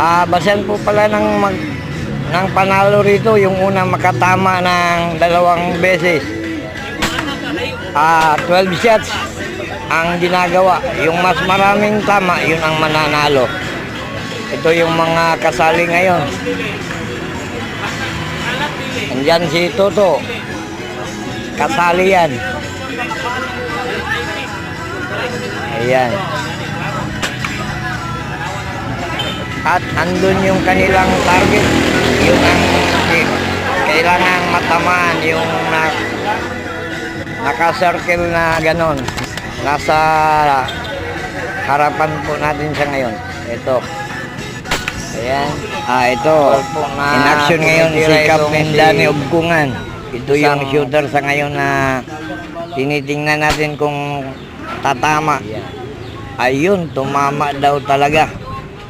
Basehan po pala ng panalo rito, yung unang makatama ng 2 beses. 12 shots ang ginagawa. Yung mas maraming tama, yun ang mananalo. Ito yung mga kasali ngayon. Andyan si Toto. Kasali yan. Ayan. At andun yung kanilang target. Yun ang kailangan matamaan. Yung naka-circle na ganon. Nasa harapan po natin siya ngayon. Ito. Ayan. Ito. In action ngayon si Captain Danny Obkungan. Ito yung shooter sa ngayon na tinitingnan natin kung tatama. Ayun, tumama daw talaga.